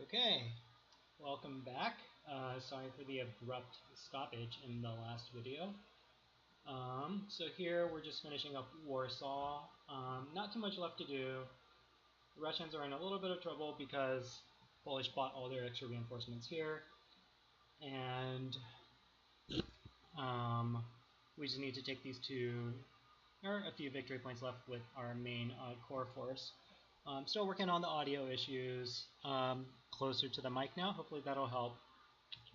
Okay, welcome back. Sorry for the abrupt stoppage in the last video. So here we're just finishing up Warsaw. Not too much left to do. The Russians are in a little bit of trouble because Polish bought all their extra reinforcements here, and we just need to take these two. There are a few victory points left with our main core force. Still working on the audio issues. Closer to the mic now. Hopefully that'll help.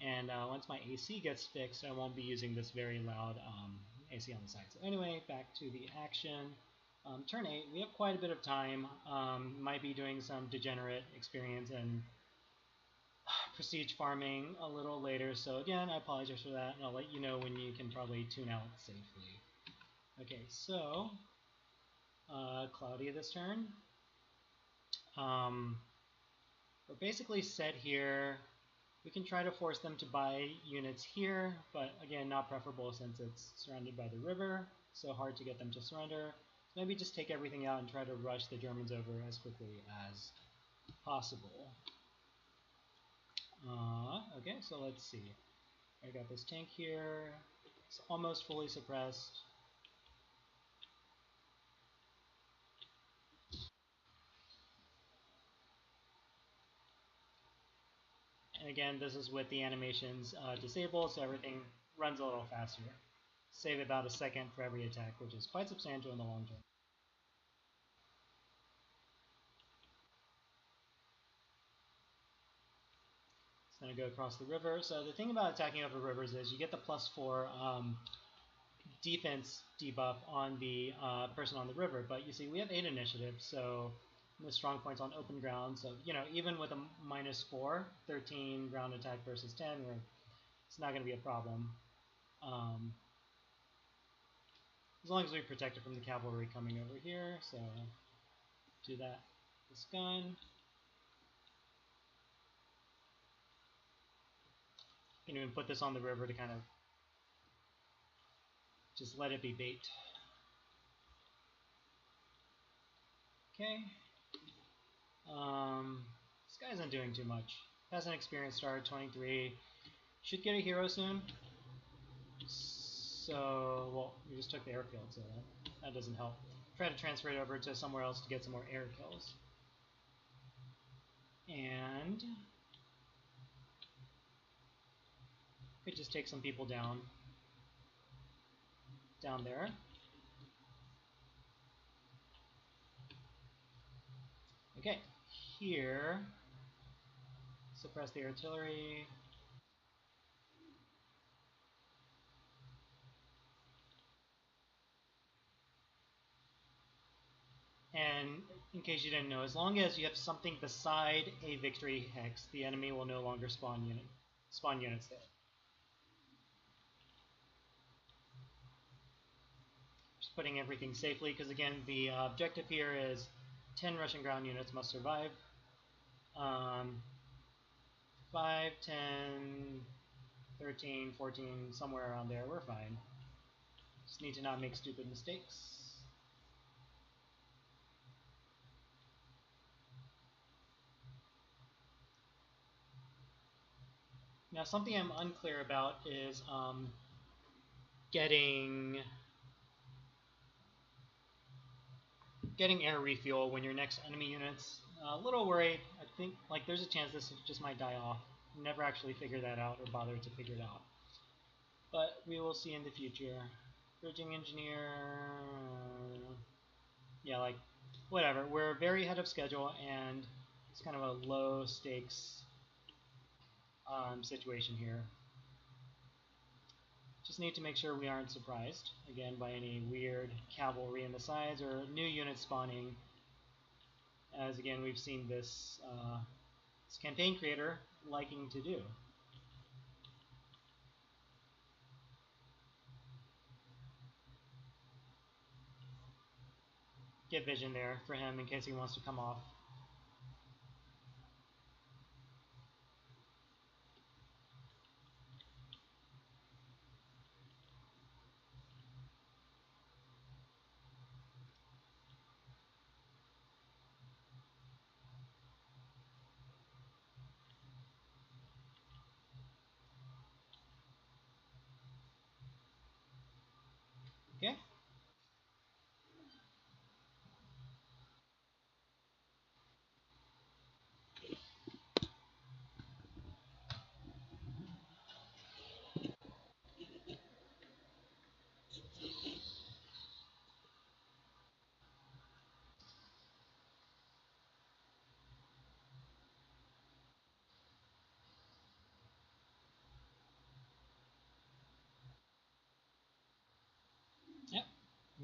And once my AC gets fixed, I won't be using this very loud AC on the side. So anyway, back to the action. Turn 8, we have quite a bit of time. Might be doing some degenerate experience and prestige farming a little later. So again, I apologize for that, and I'll let you know when you can probably tune out safely. Okay, so cloudy this turn. We're basically set here. We can try to force them to buy units here, but again, not preferable since it's surrounded by the river, so hard to get them to surrender. So maybe just take everything out and try to rush the Germans over as quickly as possible. Okay, so let's see. I got this tank here. It's almost fully suppressed. And again, this is with the animations disabled, so everything runs a little faster. Save about a second for every attack, which is quite substantial in the long term. It's going to go across the river. So the thing about attacking over rivers is you get the +4 defense debuff on the person on the river. But you see, we have 8 initiative, so the strong points on open ground. So, you know, even with a -4, 13 ground attack versus 10, it's not going to be a problem. As long as we protect it from the cavalry coming over here. So do that. This gun. You can even put this on the river to kind of just let it be bait. Okay. This guy isn't doing too much. Has an experience star, 23. Should get a hero soon. So, well, we just took the airfield, so that doesn't help. Try to transfer it over to somewhere else to get some more air kills. And could just take some people down there. Okay, here, suppress the artillery. And in case you didn't know, as long as you have something beside a victory hex, the enemy will no longer spawn units there. Just putting everything safely, because again, the objective here is 10 Russian ground units must survive. 5, 10, 13, 14, somewhere around there, we're fine. Just need to not make stupid mistakes. Now, something I'm unclear about is getting air refuel when you're next to enemy units. A little worried. I think like there's a chance this just might die off. Never actually figured that out or bothered to figure it out. But we will see in the future. Bridging engineer. Yeah, like whatever. We're very ahead of schedule, and it's kind of a low stakes situation here. Just need to make sure we aren't surprised again by any weird cavalry in the sides or new units spawning. As again, we've seen this campaign creator liking to do. Get vision there for him in case he wants to come off.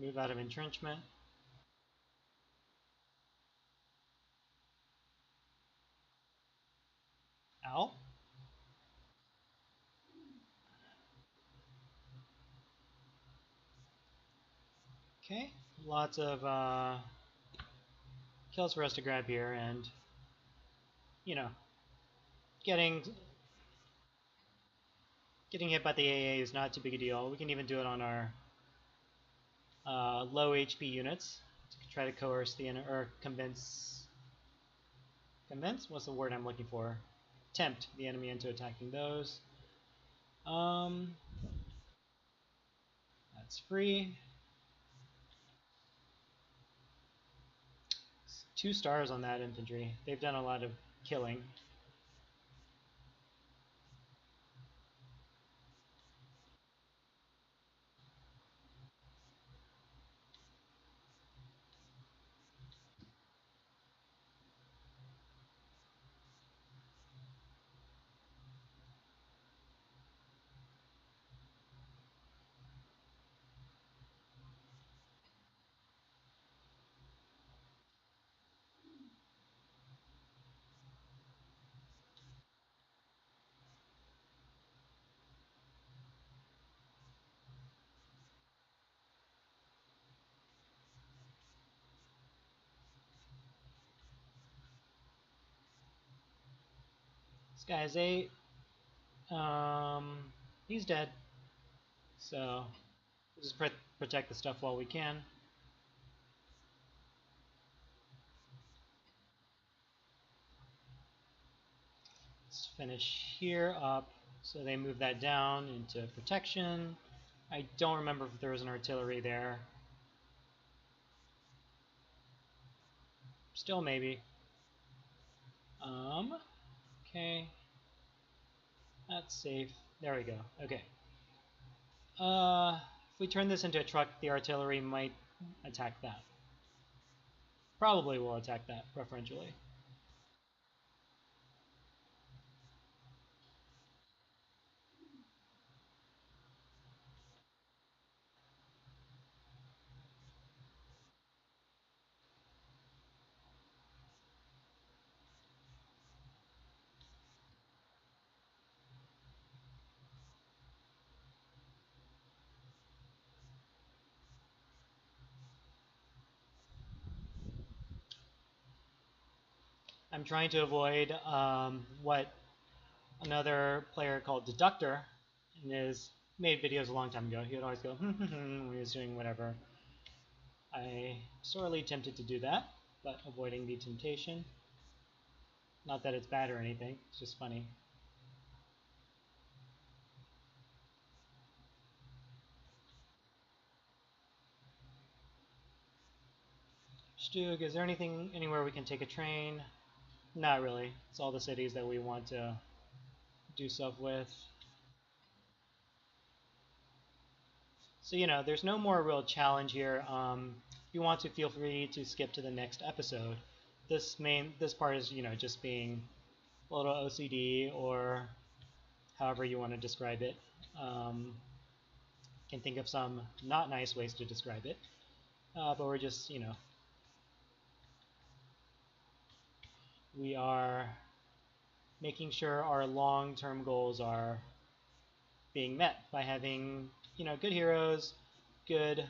Move out of entrenchment. Ow. Okay, lots of kills for us to grab here, and you know, getting hit by the AA is not too big a deal. We can even do it on our low HP units to try to coerce the or convince. Convince? What's the word I'm looking for? Tempt the enemy into attacking those. That's free. 2 stars on that infantry. They've done a lot of killing. This guy's 8. He's dead. So we'll just protect the stuff while we can. Let's finish here up. So they move that down into protection. I don't remember if there was an artillery there. Still maybe. Okay. That's safe. There we go. Okay. If we turn this into a truck, the artillery might attack that. Probably will attack that, preferentially. I'm trying to avoid what another player called Deductor in his made videos a long time ago. He would always go when he was doing whatever. I sorely tempted to do that, but avoiding the temptation. Not that it's bad or anything, it's just funny. Stug, is there anything anywhere we can take a train? Not really. It's all the cities that we want to do stuff with. So, you know, there's no more real challenge here. If you want to, feel free to skip to the next episode. This part is, you know, just being a little OCD or however you want to describe it. Can think of some not nice ways to describe it. But we're just, you know, we are making sure our long-term goals are being met by having, you know, good heroes, good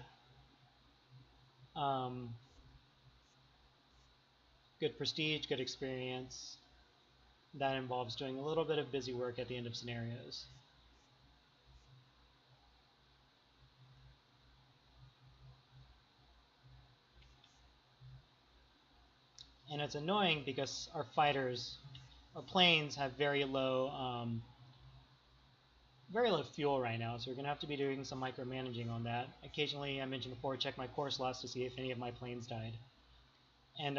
good prestige, good experience. That involves doing a little bit of busy work at the end of scenarios. And it's annoying because our fighters, our planes have very low fuel right now, so we're going to have to be doing some micromanaging on that. Occasionally, I mentioned before, check my core slots to see if any of my planes died. And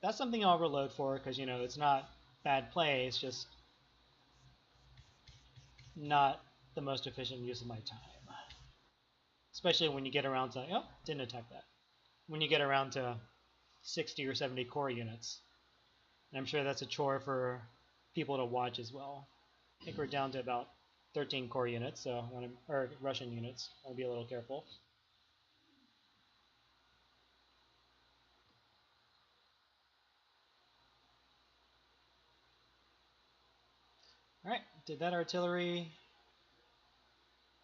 that's something I'll reload for because, you know, it's not bad play, it's just not the most efficient use of my time. Especially when you get around to, oh, didn't attack that. When you get around to 60 or 70 core units. And I'm sure that's a chore for people to watch as well. I think we're down to about 13 core units, so or Russian units. I'll be a little careful. Did that artillery...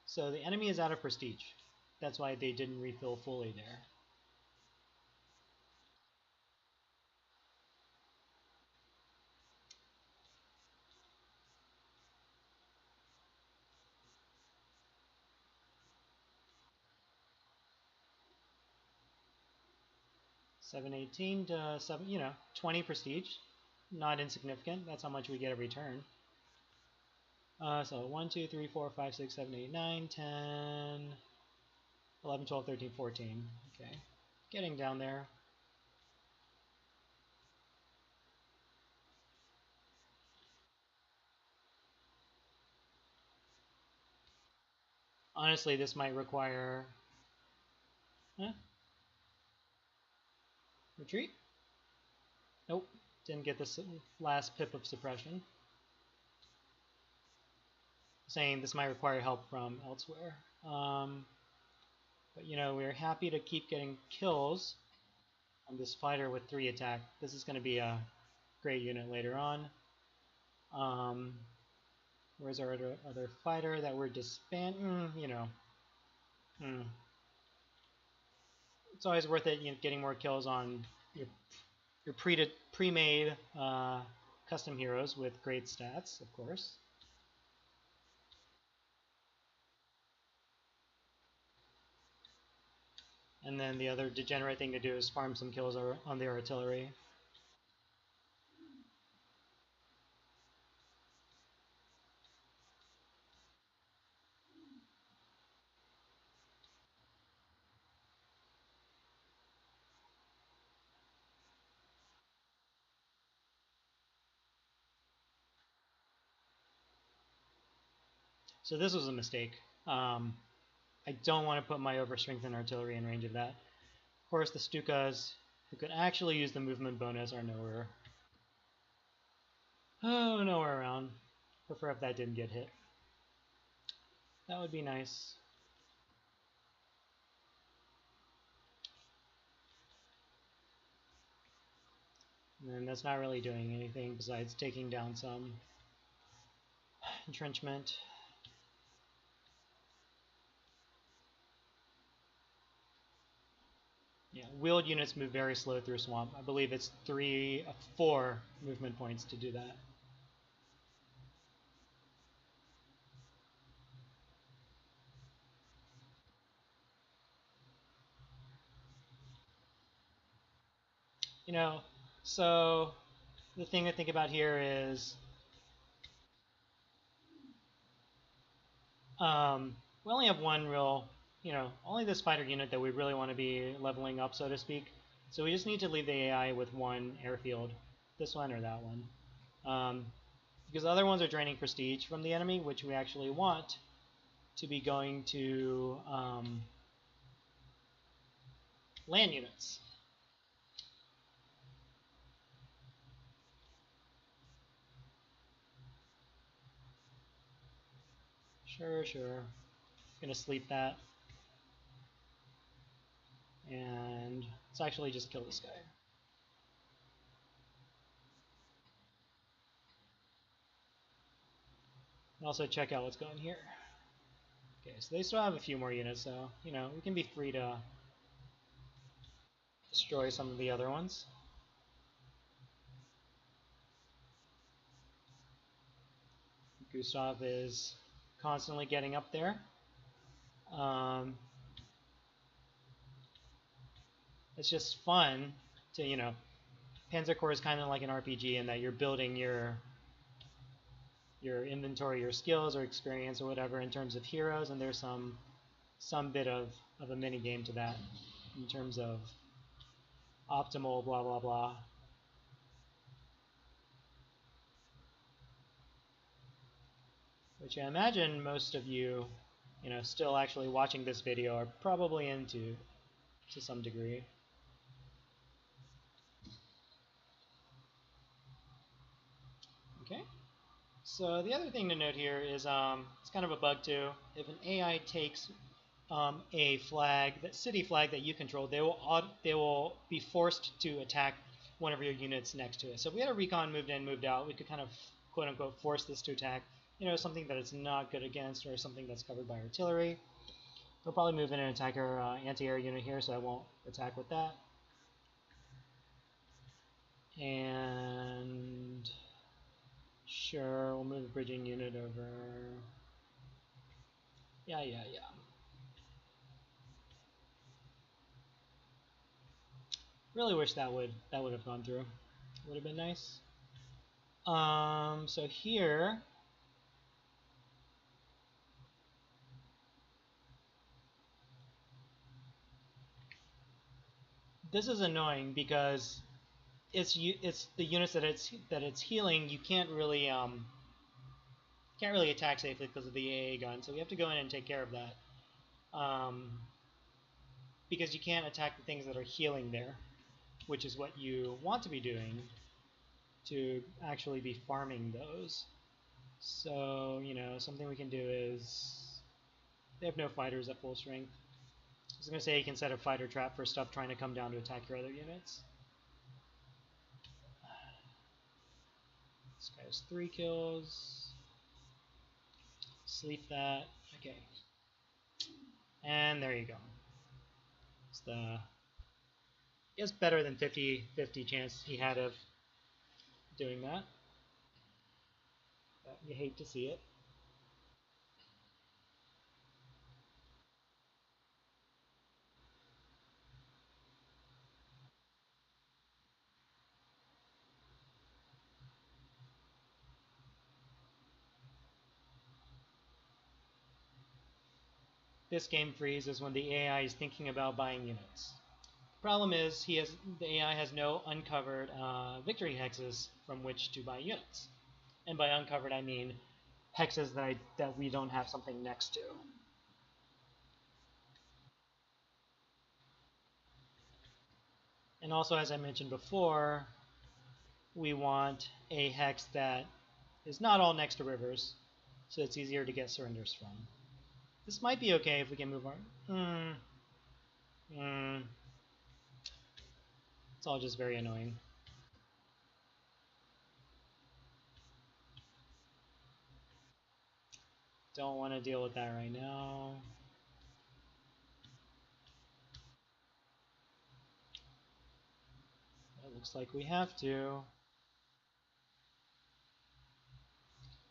So the enemy is out of prestige. That's why they didn't refill fully there. $718 to 20 prestige. Not insignificant. That's how much we get every turn. So 1, 2, 3, 4, 5, 6, 7, 8, 9, 10, 11, 12, 13, 14. Okay. Getting down there. Honestly, this might require... Huh? Retreat? Nope. Didn't get this last pip of suppression. Saying this might require help from elsewhere. But we're happy to keep getting kills on this fighter with 3 attack. This is going to be a great unit later on. Where's our other fighter that we're disbanding? It's always worth it, getting more kills on your pre-made custom heroes with great stats, of course. And then the other degenerate thing to do is farm some kills on the artillery. So this was a mistake. I don't want to put my overstrengthened artillery in range of that. Of course, the Stukas, who could actually use the movement bonus, are nowhere. Oh, nowhere around. Prefer if that didn't get hit. That would be nice. And that's not really doing anything besides taking down some entrenchment. Yeah, wheeled units move very slow through swamp. I believe it's 4 movement points to do that. So the thing to think about here is we only have one real, only this fighter unit that we really want to be leveling up, so to speak. So we just need to leave the AI with one airfield, this one or that one. Because the other ones are draining prestige from the enemy, which we actually want to be going to land units. Sure. Gonna sleep that. And let's actually just kill this guy. And also check out what's going here. Okay, so they still have a few more units, so, we can be free to destroy some of the other ones. Gustav is constantly getting up there. It's just fun to, Panzer Corps is kind of like an RPG in that you're building your inventory, your skills or experience or whatever in terms of heroes, and there's some bit of a mini game to that in terms of optimal blah blah blah. Which I imagine most of you, still actually watching this video are probably into to some degree. Okay. So the other thing to note here is it's kind of a bug too. If an AI takes a flag, that city flag that you control, they will be forced to attack one of your units next to it. So if we had a recon moved in, moved out, we could kind of quote unquote force this to attack. something that it's not good against or something that's covered by artillery. They'll probably move in and attack our anti-air unit here, so I won't attack with that. And sure, we'll move a bridging unit over. Yeah. Really wish that would have gone through. Would have been nice. So here, this is annoying because it's the units that it's healing. You can't really attack safely because of the AA gun. So we have to go in and take care of that. Because you can't attack the things that are healing there, which is what you want to be doing to actually be farming those. So, something we can do is they have no fighters at full strength. I was going to say you can set a fighter trap for stuff trying to come down to attack your other units. This guy has 3 kills. Sleep that. Okay. And there you go. It's it's better than 50-50 chance he had of doing that. But you hate to see it. This game freeze is when the AI is thinking about buying units. The problem is the AI has no uncovered victory hexes from which to buy units. And by uncovered I mean hexes that we don't have something next to. And also, as I mentioned before, we want a hex that is not all next to rivers, so it's easier to get surrenders from. This might be okay if we can move our... It's all just very annoying. Don't want to deal with that right now. It looks like we have to.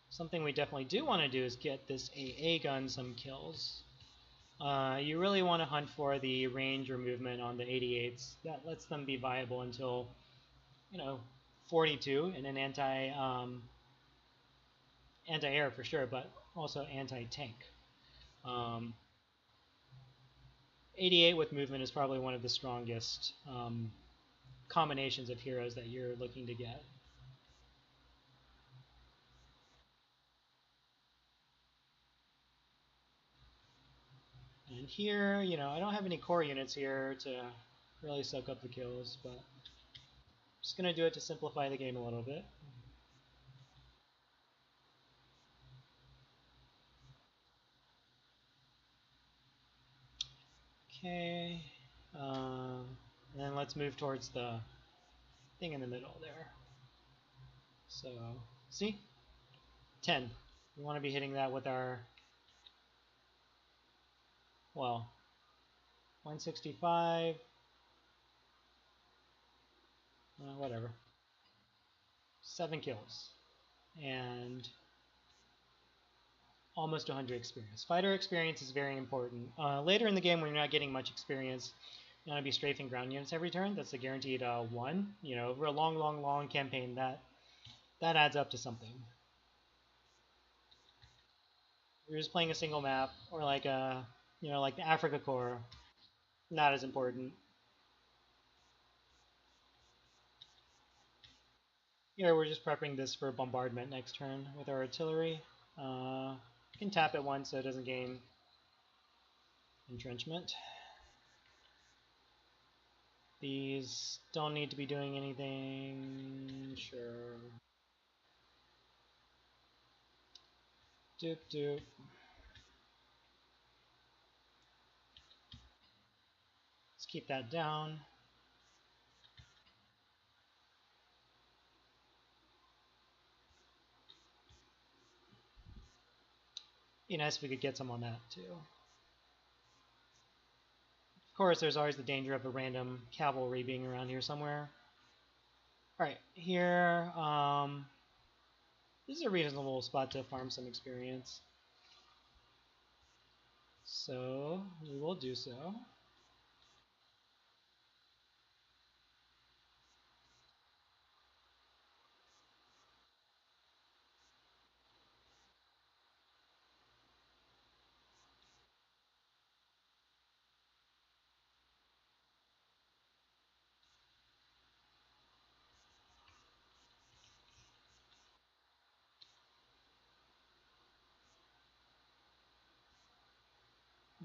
Something we definitely do want to do is get this AA gun some kills. You really want to hunt for the range or movement on the 88s. That lets them be viable until, 42 and an anti-air for sure, but also anti-tank. 88 with movement is probably one of the strongest combinations of heroes that you're looking to get. And here, I don't have any core units here to really soak up the kills, but I'm just going to do it to simplify the game a little bit. Okay, and then let's move towards the thing in the middle there. So, see? 10. We want to be hitting that with our, 165, whatever. 7 kills. And almost 100 experience. Fighter experience is very important. Later in the game, when you're not getting much experience, you want to be strafing ground units every turn. That's a guaranteed 1. Over a long campaign, that adds up to something. If you're just playing a single map, or like like the Africa Corps, not as important. Here we're just prepping this for bombardment next turn with our artillery. You can tap it once so it doesn't gain entrenchment. These don't need to be doing anything. Sure. Doop doop. Let's keep that down. Be nice if we could get some on that too. Of course, there's always the danger of a random cavalry being around here somewhere. Alright, here, this is a reasonable spot to farm some experience. So, we will do so.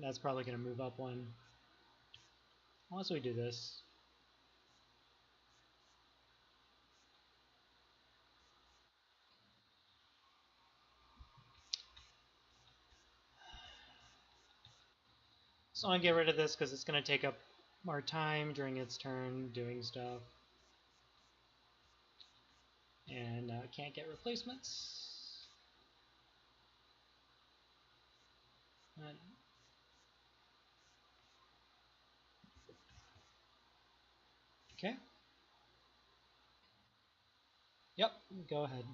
That's probably going to move up one. Unless we do this. So I get rid of this because it's going to take up our time during its turn doing stuff. And can't get replacements. Okay. Yep, go ahead.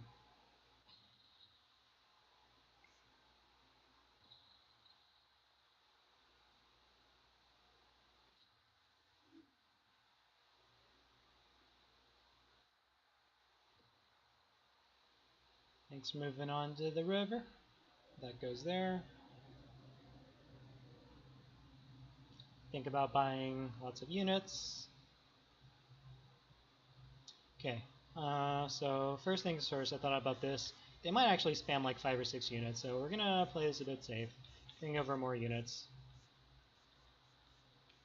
Thanks, moving on to the river. That goes there. Think about buying lots of units. Okay, so first things first, I thought about this. They might actually spam like 5 or 6 units, so we're gonna play this a bit safe. Bring over more units.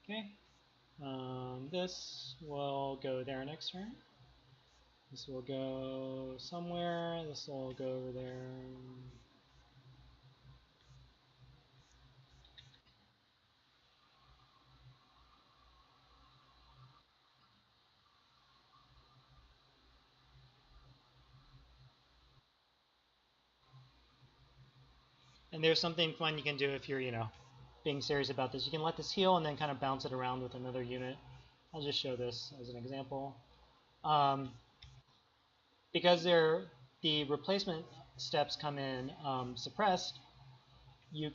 Okay, this will go there next turn. This will go somewhere. This will go over there. And there's something fun you can do if you're, being serious about this. You can let this heal and then kind of bounce it around with another unit. I'll just show this as an example. Because the replacement steps come in suppressed, you're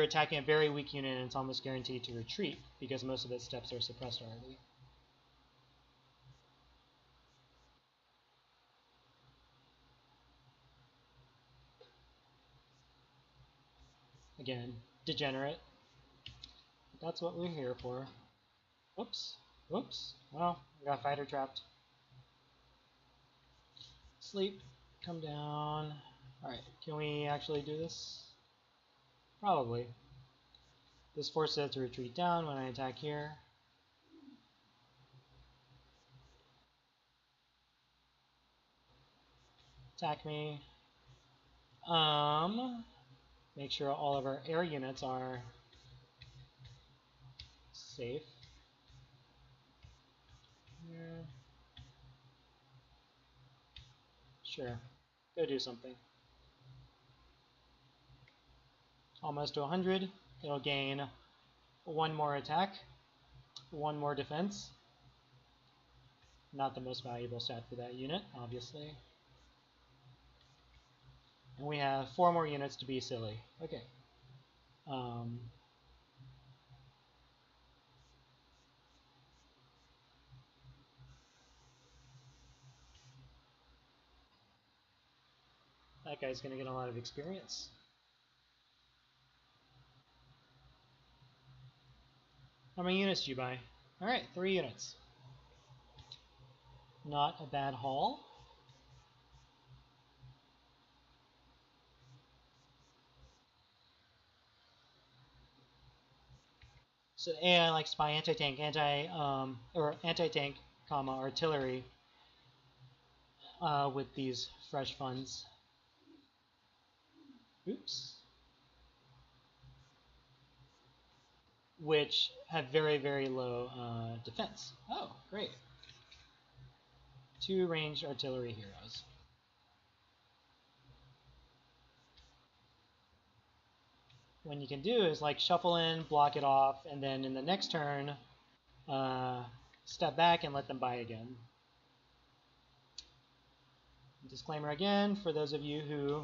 attacking a very weak unit and it's almost guaranteed to retreat because most of its steps are suppressed already. Again, degenerate. That's what we're here for. Whoops. Whoops. Well, we got fighter trapped. Sleep. Come down. Alright, can we actually do this? Probably. This forces it to retreat down when I attack here. Attack me. Make sure all of our air units are safe. Yeah. Sure. Go do something. Almost to 100. It'll gain 1 more attack, 1 more defense. Not the most valuable stat for that unit, obviously. And we have 4 more units to be silly. Okay. That guy's going to get a lot of experience. How many units do you buy? Alright, 3 units. Not a bad haul. So AI likes to buy anti-tank, anti-tank, artillery with these fresh funds. Oops. Which have very, very low defense. Oh, great. 2 ranged artillery heroes. when you can do is like shuffle in, block it off, and then in the next turn, step back and let them buy again. Disclaimer again, for those of you who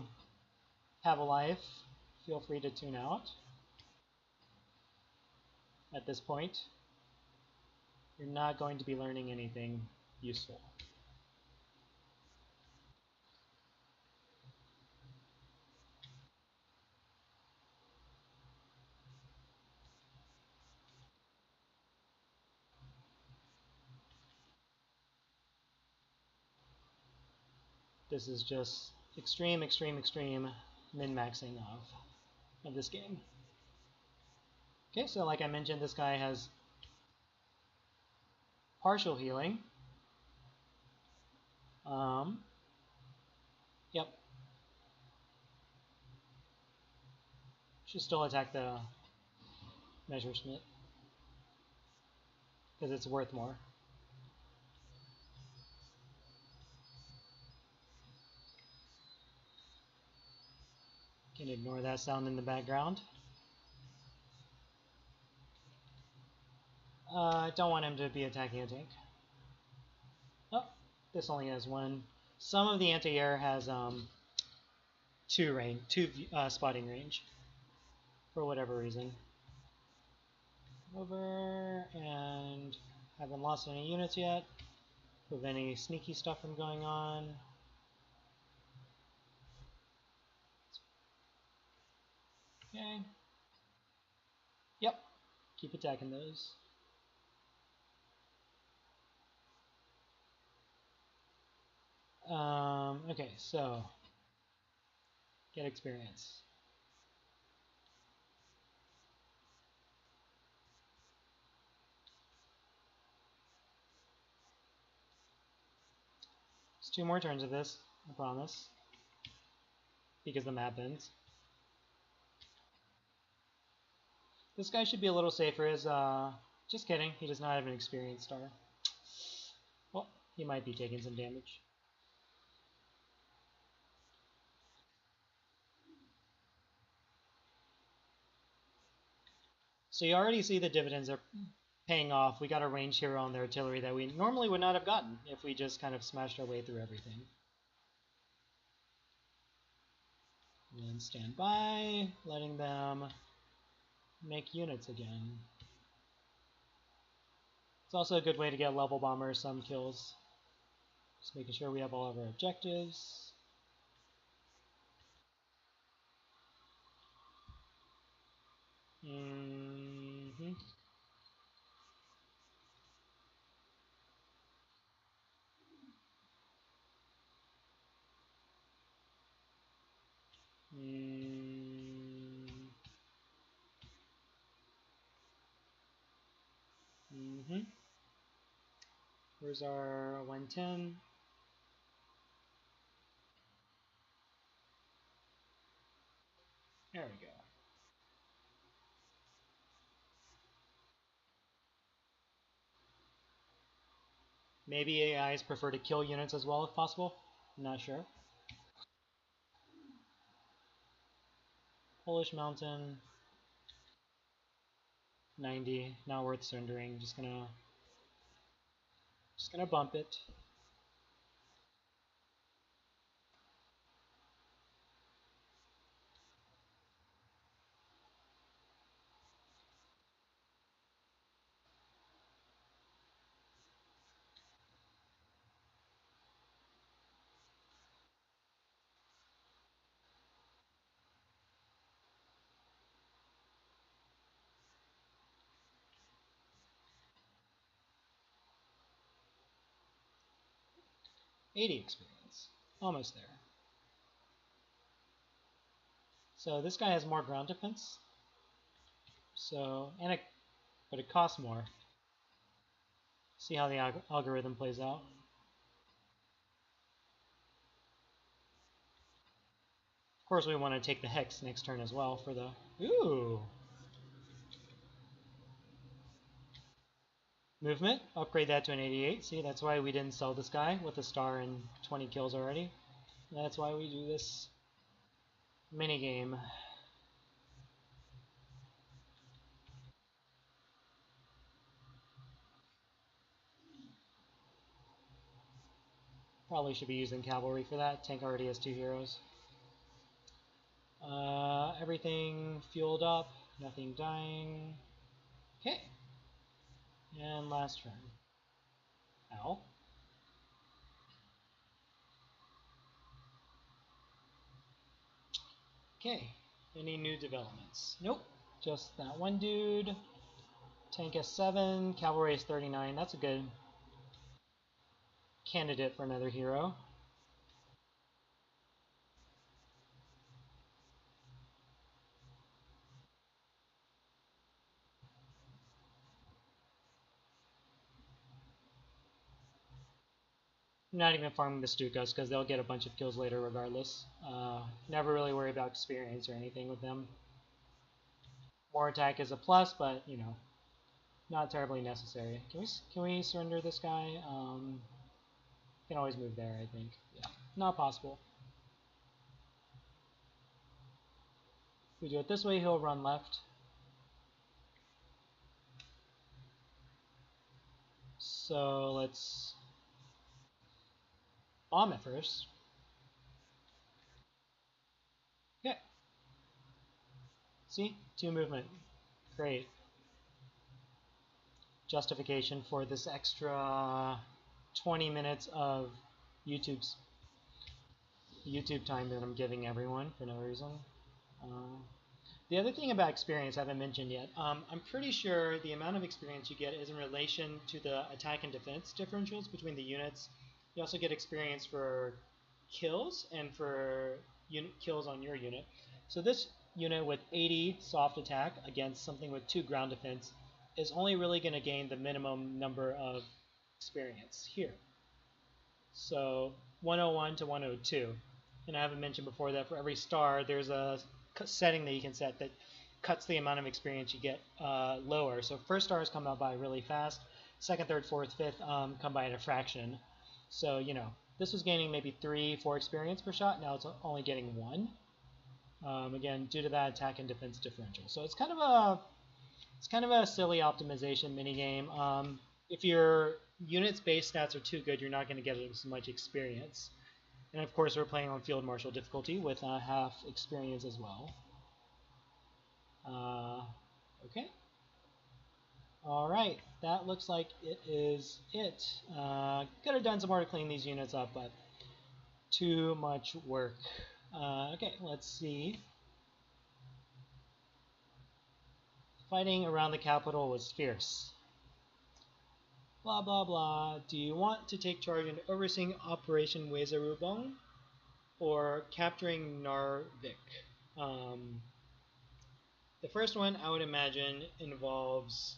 have a life, feel free to tune out at this point. You're not going to be learning anything useful. This is just extreme, extreme, extreme min-maxing of this game. Okay, so like I mentioned, this guy has partial healing. Yep. Should still attack the Messerschmitt because it's worth more. Can ignore that sound in the background. I don't want him to be attacking a tank. Oh, this only has one. Some of the anti-air has two spotting range for whatever reason. Over, and haven't lost any units yet. Prevent any sneaky stuff from going on. Okay. Yep. Keep attacking those. Okay, so get experience. It's 2 more turns of this, I promise. Because the map ends. This guy should be a little safer as, just kidding, he does not have an experience star. Well, he might be taking some damage. So you already see the dividends are paying off. We got a range hero on the artillery that we normally would not have gotten if we just kind of smashed our way through everything. And then stand by, letting them make units again. It's also a good way to get level bombers some kills. Just making sure we have all of our objectives. Mm-hmm. Mm-hmm. Where's our 110? There we go. Maybe AIs prefer to kill units as well if possible. I'm not sure. Polish Mountain. 90. Not worth surrendering. Just gonna bump it. $80 experience. Almost there. So this guy has more ground defense. So, but it costs more. See how the algorithm plays out. Of course, we want to take the hex next turn as well for the... Ooh! Movement. Upgrade that to an 88. See, that's why we didn't sell this guy with a star and 20 kills already. That's why we do this minigame. Probably should be using cavalry for that. Tank already has 2 heroes. Everything fueled up, nothing dying. Okay. And last turn. Ow. Okay. Any new developments? Nope. Just that one dude. Tank S7, cavalry S39. That's a good candidate for another hero. I'm not even farming the Stukas because they'll get a bunch of kills later regardless. Never really worry about experience or anything with them. More attack is a plus, but you know, not terribly necessary. Can we surrender this guy? Can always move there, I think. Yeah, not possible. If we do it this way, he'll run left. So let's bomb it first. Yeah. See? 2 movement. Great. Justification for this extra 20 minutes of YouTube time that I'm giving everyone for no reason. The other thing about experience I haven't mentioned yet, I'm pretty sure the amount of experience you get is in relation to the attack and defense differentials between the units. You also get experience for kills and for kills on your unit. So this unit with 80 soft attack against something with 2 ground defense is only really going to gain the minimum number of experience here. So 101 to 102. And I haven't mentioned before that for every star there's a setting that you can set that cuts the amount of experience you get lower. So first stars come out by really fast. Second, third, fourth, fifth come by in a fraction. So, you know, this was gaining maybe 3, 4 experience per shot. Now it's only getting 1. Again, due to that attack and defense differential. So it's kind of a silly optimization minigame. If your unit's base stats are too good, you're not going to get as much experience. And of course, we're playing on Field Marshal difficulty with half experience as well. Okay. Alright, that looks like it is it. Could have done some more to clean these units up, but too much work. Okay, let's see. Fighting around the capital was fierce. Blah, blah, blah. Do you want to take charge in overseeing Operation Weserübung or capturing Narvik? The first one, I would imagine, involves,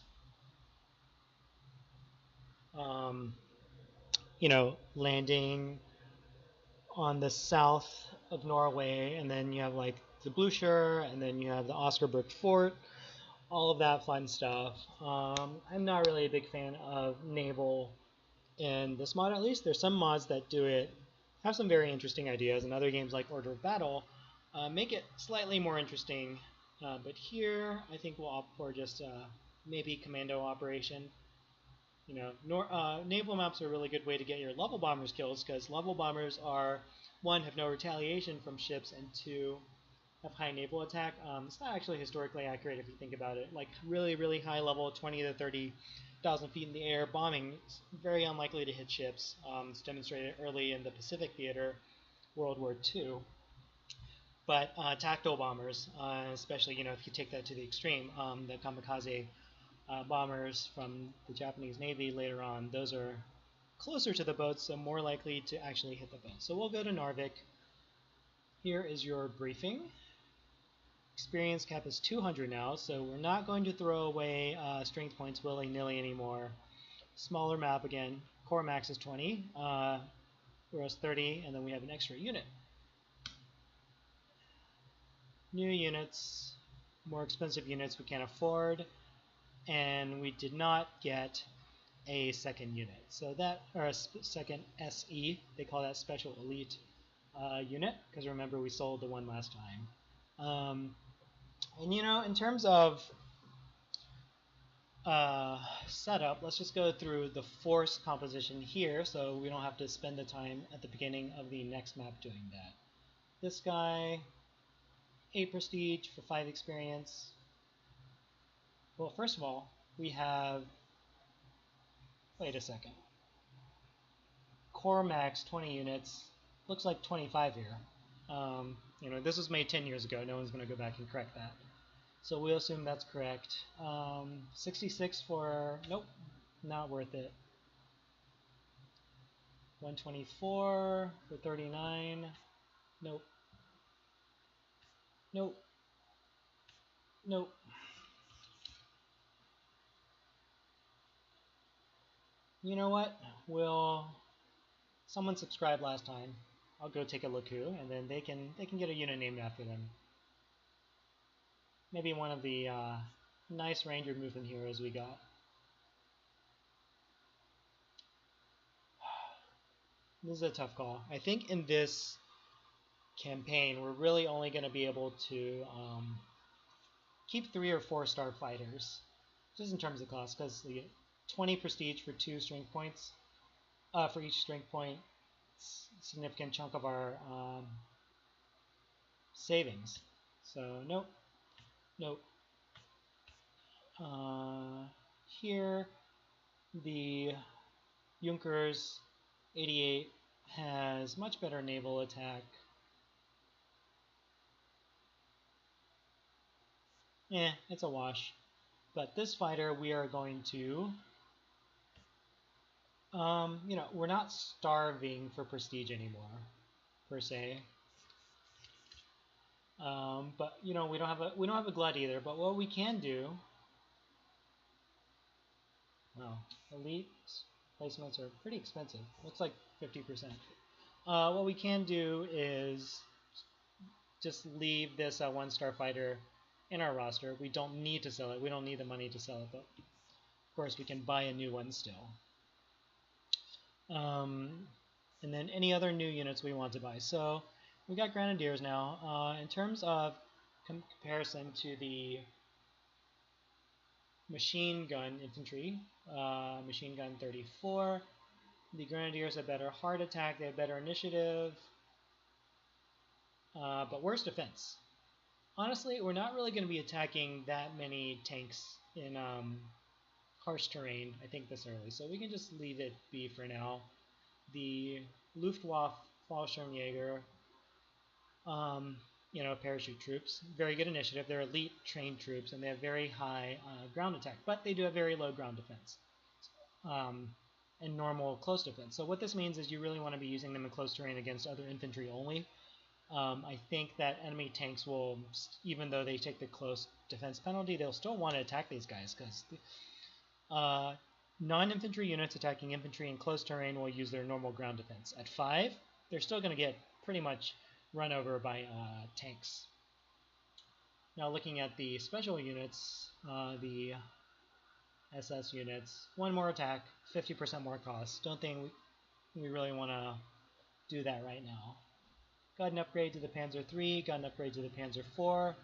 you know, landing on the south of Norway, and then you have like the Blucher, and then you have the Oscarbrück Fort, all of that fun stuff. I'm not really a big fan of naval in this mod, at least. There's some mods that do it, have some very interesting ideas, and other games like Order of Battle make it slightly more interesting. But here, I think we'll opt for just maybe commando operation. You know, naval maps are a really good way to get your level bombers kills, because level bombers are, 1, have no retaliation from ships, and 2, have high naval attack. It's not actually historically accurate if you think about it. Like really, really high level, 20 to 30,000 feet in the air, bombing is very unlikely to hit ships. It's demonstrated early in the Pacific Theater, World War II. But tactical bombers, especially, you know, if you take that to the extreme, the kamikaze bombers from the Japanese Navy later on, those are closer to the boats, so more likely to actually hit the boat. So we'll go to Narvik. Here is your briefing. Experience cap is 200 now, so we're not going to throw away strength points willy-nilly anymore. Smaller map again. Core max is 20. Whereas 30, and then we have an extra unit. New units, more expensive units we can't afford, and we did not get a second unit. So that, or a second SE, they call that Special Elite unit, because remember we sold the one last time. And you know, in terms of setup, let's just go through the force composition here so we don't have to spend the time at the beginning of the next map doing that. This guy, 8 prestige for 5 experience. Well, first of all, we have, wait a second, core max 20 units, looks like 25 here. You know, this was made 10 years ago, no one's going to go back and correct that. So we'll assume that's correct. 66 for, nope, not worth it. 124 for 39, nope. Nope. Nope. You know what? Someone subscribed last time. I'll go take a look who, and then they can get a unit named after them. Maybe one of the nice Ranger movement heroes we got. This is a tough call. I think in this campaign, we're really only going to be able to keep 3 or 4 star fighters, just in terms of cost, because the 20 prestige for 2 strength points, for each strength point, significant chunk of our savings. So nope, nope. Here, the Junkers 88 has much better naval attack. It's a wash. But this fighter, we are going to, you know, we're not starving for prestige anymore, per se. But you know, we don't have a glut either. But what we can do, well, elite placements are pretty expensive. Looks like 50%. What we can do is just leave this 1-star fighter in our roster. We don't need to sell it. We don't need the money to sell it, but of course we can buy a new one still. And then any other new units we want to buy. So we got Grenadiers now. In terms of comparison to the machine gun infantry, machine gun 34, the Grenadiers have better hard attack, they have better initiative, but worse defense. Honestly, we're not really going to be attacking that many tanks in harsh terrain, I think, this early. So we can just leave it be for now. The Luftwaffe Fallschirmjäger, you know, parachute troops, very good initiative. They're elite trained troops, and they have very high ground attack, but they do have very low ground defense and normal close defense. So what this means is you really want to be using them in close terrain against other infantry only. I think that enemy tanks will, even though they take the close defense penalty, they'll still want to attack these guys, because non-infantry units attacking infantry in close terrain will use their normal ground defense. At 5, they're still going to get pretty much run over by tanks. Now looking at the special units, the SS units, 1 more attack, 50% more cost. Don't think we really want to do that right now. Got an upgrade to the Panzer 3, got an upgrade to the Panzer 4,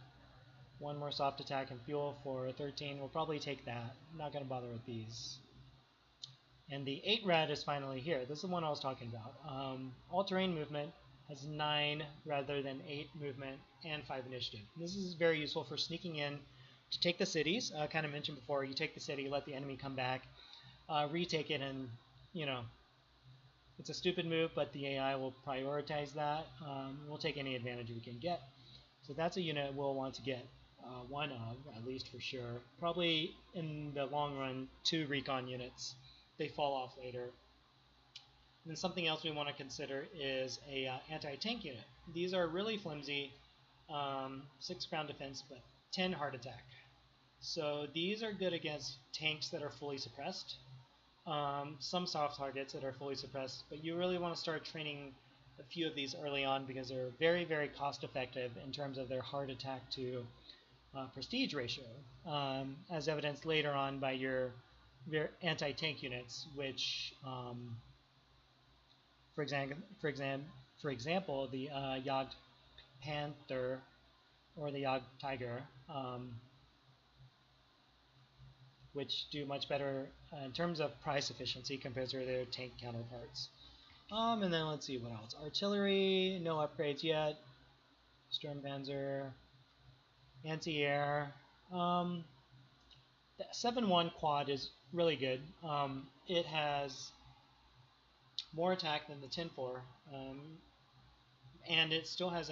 1 more soft attack and fuel for 13. We'll probably take that. Not going to bother with these. And the 8 rad is finally here. This is the one I was talking about. All-terrain movement has 9 rather than 8 movement and 5 initiative. This is very useful for sneaking in to take the cities. Kind of mentioned before, you take the city, let the enemy come back, retake it, and, you know, it's a stupid move, but the AI will prioritize that. We'll take any advantage we can get. So that's a unit we'll want to get one of, at least for sure. Probably in the long run, 2 recon units. They fall off later. And then something else we want to consider is a anti-tank unit. These are really flimsy, 6 ground defense, but 10 hard attack. So these are good against tanks that are fully suppressed. Some soft targets that are fully suppressed, but you really want to start training a few of these early on because they're very, very cost effective in terms of their hard attack to prestige ratio, as evidenced later on by your anti-tank units, which, for example, the Jagd Panther or the Jagd Tiger, which do much better in terms of price efficiency compared to their tank counterparts. And then let's see what else. Artillery, no upgrades yet. Sturm Panzer, anti-air. The 7-1 quad is really good. It has more attack than the 10-4, and it still has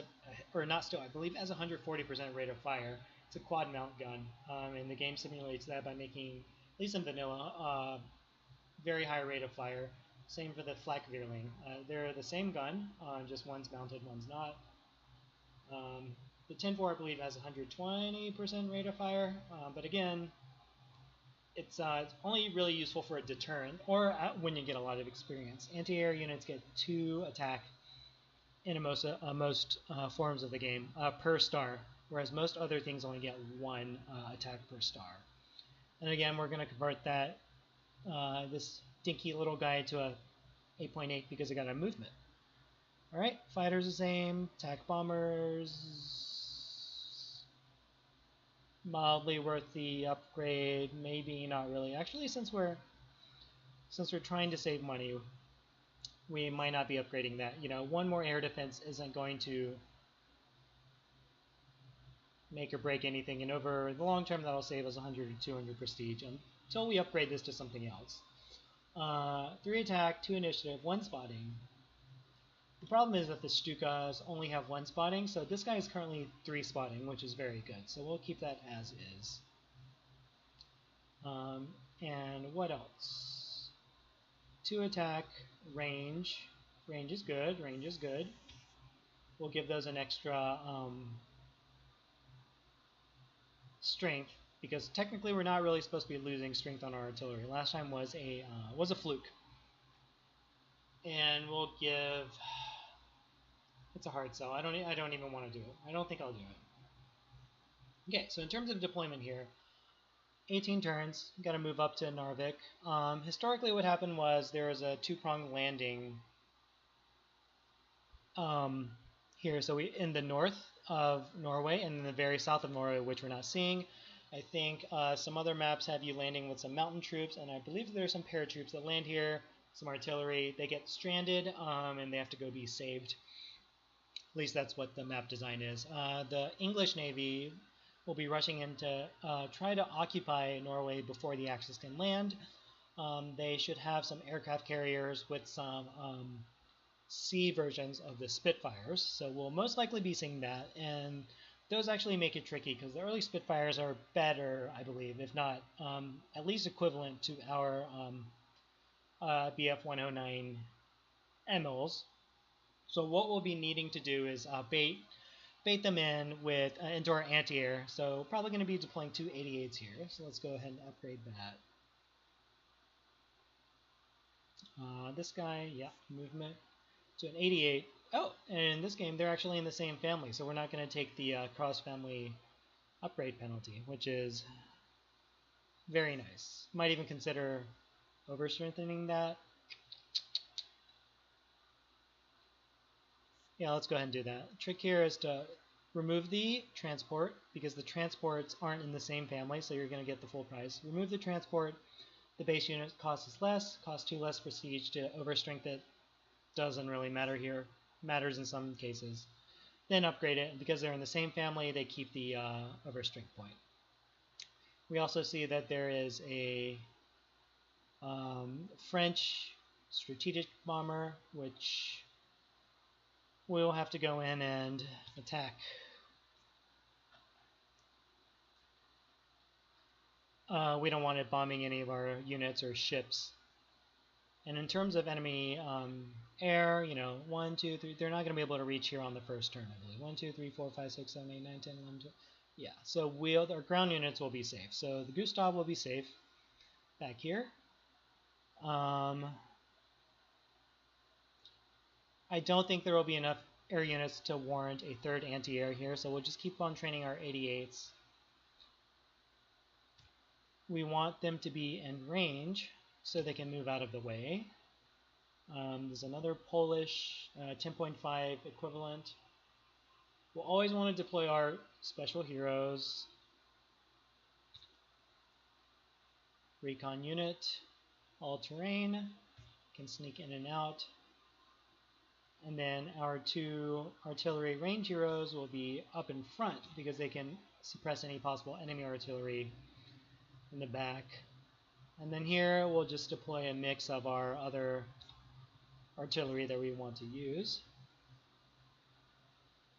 or not still, I believe it has 140% rate of fire. It's a quad mount gun, and the game simulates that by making, at least in vanilla, very high rate of fire. Same for the Flak Vierling. They're the same gun, just one's mounted, one's not. The 10-4, I believe, has 120% rate of fire, but again, it's only really useful for a deterrent or when you get a lot of experience. Anti-air units get 2 attack in most forms of the game per star, whereas most other things only get 1 attack per star. And again, we're going to convert that this dinky little guy to a 8.8 because it got a movement. All right, fighters the same, attack bombers mildly worth the upgrade, maybe not really. Actually, since we're trying to save money, we might not be upgrading that. You know, 1 more air defense isn't going to make or break anything, and over the long term, that'll save us 100 or 200 prestige until we upgrade this to something else. 3 attack, 2 initiative, 1 spotting. The problem is that the Stukas only have 1 spotting, so this guy is currently 3 spotting, which is very good. So we'll keep that as is. And what else? 2 attack, range. Range is good. Range is good. We'll give those an extra strength, because technically we're not really supposed to be losing strength on our artillery. Last time was a fluke. And we'll give. It's a hard sell. I don't even want to do it. I don't think I'll do it. Okay, so in terms of deployment here, 18 turns. Got to move up to Narvik. Historically, what happened was there was a 2-pronged landing here. So we in the north of Norway and in the very south of Norway, which we're not seeing. I think some other maps have you landing with some mountain troops, and I believe there's some paratroops that land here. Some artillery. They get stranded, and they have to go be saved. At least that's what the map design is. The English Navy will be rushing in to try to occupy Norway before the Axis can land. They should have some aircraft carriers with some sea versions of the Spitfires, so we'll most likely be seeing that, and those actually make it tricky because the early Spitfires are better, I believe, if not at least equivalent to our Bf 109 MLs. So what we'll be needing to do is bait them in with into our anti-air. So probably going to be deploying 2 88s here. So let's go ahead and upgrade that. This guy, yeah, movement to an 88. Oh, and in this game they're actually in the same family, so we're not going to take the cross-family upgrade penalty, which is very nice. Might even consider over-strengthening that. Yeah, let's go ahead and do that. Trick here is to remove the transport, because the transports aren't in the same family, so you're going to get the full price. Remove the transport, the base unit costs less, costs 2 less prestige to overstrength it. Doesn't really matter here. Matters in some cases. Then upgrade it, and because they're in the same family, they keep the overstrength point. We also see that there is a French strategic bomber, which we'll have to go in and attack. We don't want it bombing any of our units or ships. And in terms of enemy air, 1, 2, 3, they're not going to be able to reach here on the first turn, I believe. 1, 2, 3, 4, 5, 6, 7, 8, 9, 10, 11, 12. Yeah, so our ground units will be safe. So the Gustav will be safe back here. I don't think there will be enough air units to warrant a 3rd anti-air here, so we'll just keep on training our 88s. We want them to be in range so they can move out of the way. There's another Polish 10.5 equivalent. We'll always want to deploy our special heroes. recon unit, all terrain, can sneak in and out. And then our 2 artillery range heroes will be up in front because they can suppress any possible enemy artillery in the back. And then here we'll just deploy a mix of our other artillery that we want to use.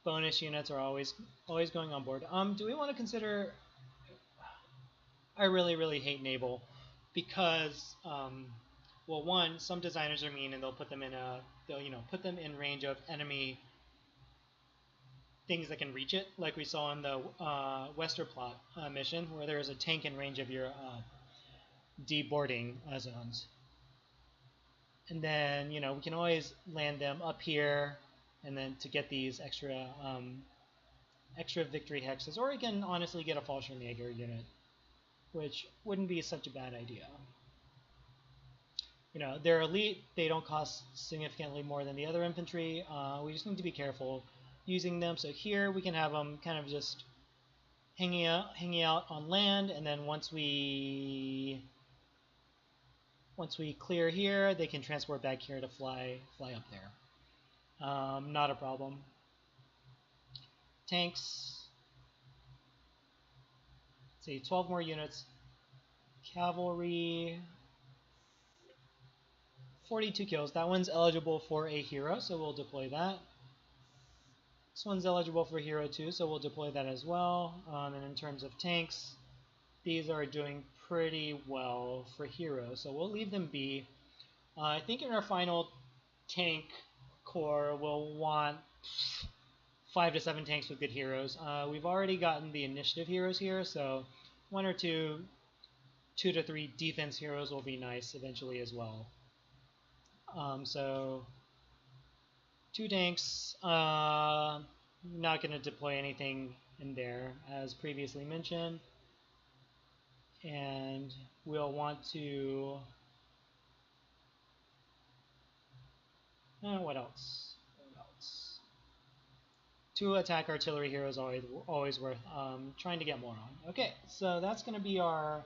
Bonus units are always going on board. Do we want to consider? I really hate naval because well, one, some designers are mean and they'll put them in put them in range of enemy things that can reach it, like we saw in the Westerplatte mission, where there is a tank in range of your deboarding zones. And then we can always land them up here, and then to get these extra victory hexes, or you can honestly get a Fallschirmjäger unit, which wouldn't be such a bad idea. They're elite, they don't cost significantly more than the other infantry. We just need to be careful using them. So here we can have them kind of just hanging out on land, and then once we clear here, they can transport back here to fly up there. Not a problem. Tanks. Let's see, 12 more units. Cavalry. 42 kills. That one's eligible for a hero, so we'll deploy that. This one's eligible for hero too, so we'll deploy that as well. And in terms of tanks, these are doing pretty well for hero, so we'll leave them be. I think in our final tank core, we'll want 5 to 7 tanks with good heroes. We've already gotten the initiative heroes here, so 1 or 2 to 3 defense heroes will be nice eventually as well. So 2 tanks, not going to deploy anything in there as previously mentioned, and we'll want to, what else? 2 attack artillery heroes always worth trying to get more on. Okay, so that's going to be our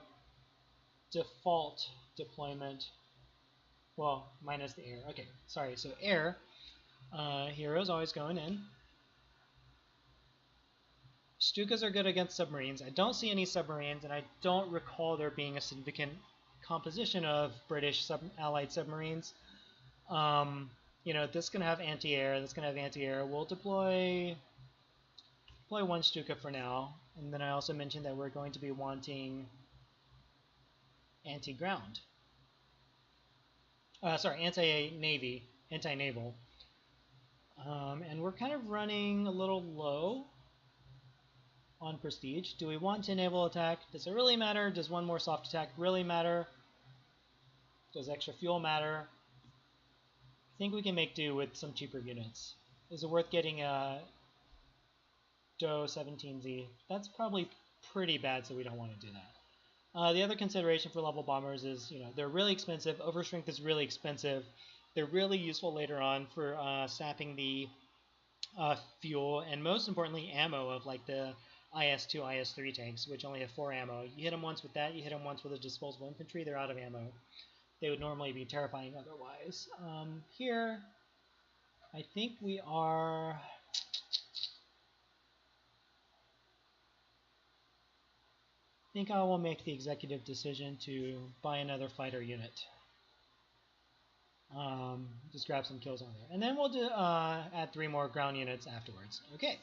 default deployment. Well, minus the air. Okay, sorry. So air heroes always going in. Stukas are good against submarines. I don't see any submarines, and I don't recall there being a significant composition of British allied submarines. This is going to have anti-air. This is going to have anti-air. We'll deploy 1 Stuka for now, and then I also mentioned that we're going to be wanting anti-ground. Anti-naval. And we're kind of running a little low on prestige. Do we want to naval attack? Does it really matter? Does 1 more soft attack really matter? Does extra fuel matter? I think we can make do with some cheaper units. Is it worth getting a DO 17Z? That's probably pretty bad, so we don't want to do that. The other consideration for level bombers is, they're really expensive. Overstrength is really expensive. They're really useful later on for sapping the fuel, and most importantly, ammo of like the IS-2, IS-3 tanks, which only have 4 ammo. You hit them once with that, you hit them once with a disposable infantry, they're out of ammo. They would normally be terrifying otherwise. Here, I think we are... I think I will make the executive decision to buy another fighter unit. Just grab some kills on there. And then we'll do, add 3 more ground units afterwards. Okay,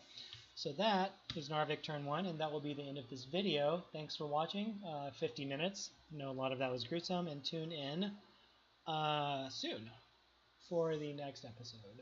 so that is Narvik turn 1, and that will be the end of this video. Thanks for watching. 50 minutes. I know a lot of that was gruesome, and tune in soon for the next episode.